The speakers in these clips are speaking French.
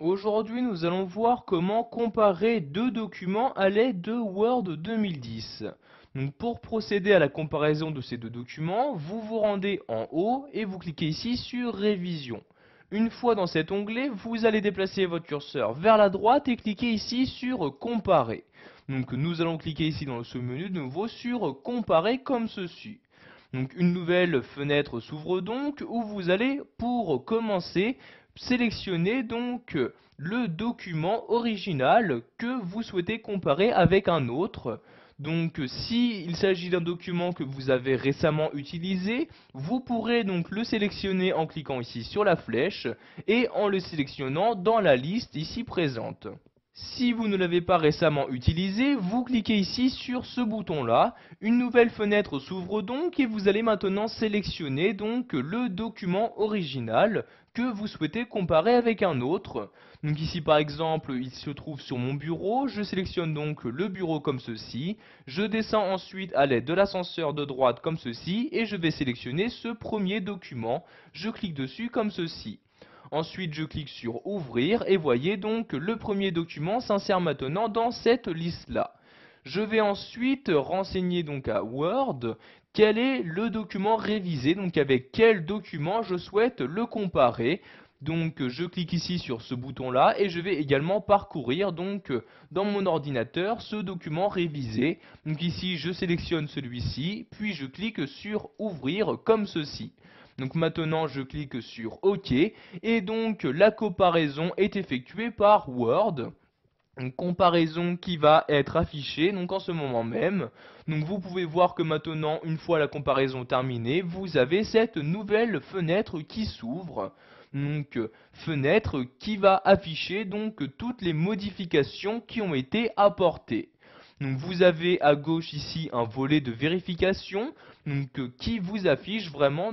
Aujourd'hui, nous allons voir comment comparer deux documents à l'aide de Word 2010. Donc, pour procéder à la comparaison de ces deux documents, vous vous rendez en haut et vous cliquez ici sur Révision. Une fois dans cet onglet, vous allez déplacer votre curseur vers la droite et cliquer ici sur Comparer. Donc, nous allons cliquer ici dans ce menu de nouveau sur Comparer comme ceci. Donc une nouvelle fenêtre s'ouvre donc où vous allez, pour commencer, sélectionner donc le document original que vous souhaitez comparer avec un autre. Donc s'il s'agit d'un document que vous avez récemment utilisé, vous pourrez donc le sélectionner en cliquant ici sur la flèche et en le sélectionnant dans la liste ici présente. Si vous ne l'avez pas récemment utilisé, vous cliquez ici sur ce bouton-là. Une nouvelle fenêtre s'ouvre donc et vous allez maintenant sélectionner donc le document original que vous souhaitez comparer avec un autre. Donc ici par exemple, il se trouve sur mon bureau. Je sélectionne donc le bureau comme ceci. Je descends ensuite à l'aide de l'ascenseur de droite comme ceci et je vais sélectionner ce premier document. Je clique dessus comme ceci. Ensuite, je clique sur Ouvrir et voyez donc que le premier document s'insère maintenant dans cette liste-là. Je vais ensuite renseigner donc à Word quel est le document révisé, donc avec quel document je souhaite le comparer. Donc je clique ici sur ce bouton-là et je vais également parcourir donc dans mon ordinateur ce document révisé. Donc ici je sélectionne celui-ci, puis je clique sur Ouvrir comme ceci. Donc maintenant je clique sur OK et donc la comparaison est effectuée par Word. Une comparaison qui va être affichée donc en ce moment même. Donc vous pouvez voir que maintenant, une fois la comparaison terminée, vous avez cette nouvelle fenêtre qui s'ouvre. Donc fenêtre qui va afficher donc toutes les modifications qui ont été apportées. Donc vous avez à gauche ici un volet de vérification qui vous affiche vraiment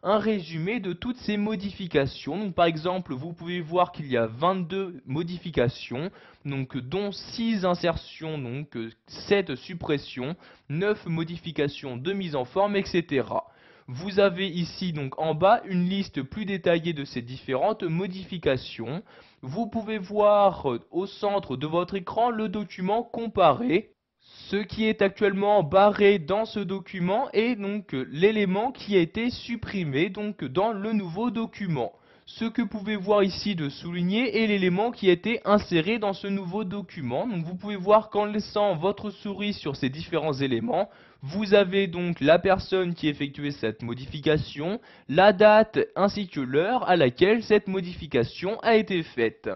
un résumé de toutes ces modifications. Donc par exemple, vous pouvez voir qu'il y a 22 modifications, dont 6 insertions, 7 suppressions, 9 modifications de mise en forme, etc. Vous avez ici donc en bas une liste plus détaillée de ces différentes modifications. Vous pouvez voir au centre de votre écran le document comparé. Ce qui est actuellement barré dans ce document est donc l'élément qui a été supprimé donc dans le nouveau document. Ce que vous pouvez voir ici de souligné est l'élément qui a été inséré dans ce nouveau document. Donc vous pouvez voir qu'en laissant votre souris sur ces différents éléments, vous avez donc la personne qui a effectué cette modification, la date ainsi que l'heure à laquelle cette modification a été faite.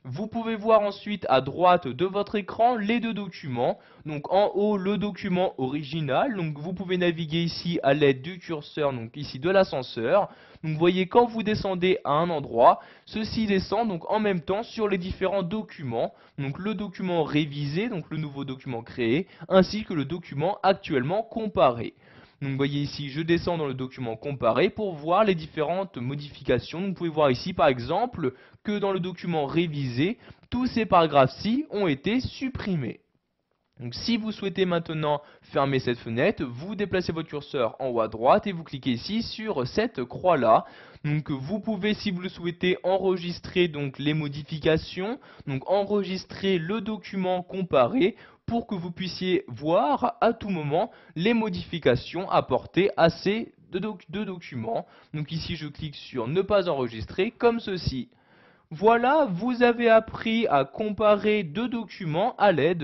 Vous pouvez voir ensuite à droite de votre écran les deux documents. Donc en haut le document original. Donc vous pouvez naviguer ici à l'aide du curseur, donc ici de l'ascenseur. Donc vous voyez quand vous descendez à un endroit, ceci descend donc en même temps sur les différents documents. Donc le document révisé, donc le nouveau document créé, ainsi que le document actuellement comparé. Donc vous voyez ici, je descends dans le document comparé pour voir les différentes modifications. Donc, vous pouvez voir ici par exemple que dans le document révisé, tous ces paragraphes-ci ont été supprimés. Donc si vous souhaitez maintenant fermer cette fenêtre, vous déplacez votre curseur en haut à droite et vous cliquez ici sur cette croix-là. Donc vous pouvez, si vous le souhaitez, enregistrer donc les modifications, donc enregistrer le document comparé pour que vous puissiez voir à tout moment les modifications apportées à ces deux documents. Donc ici je clique sur ne pas enregistrer comme ceci. Voilà, vous avez appris à comparer deux documents à l'aide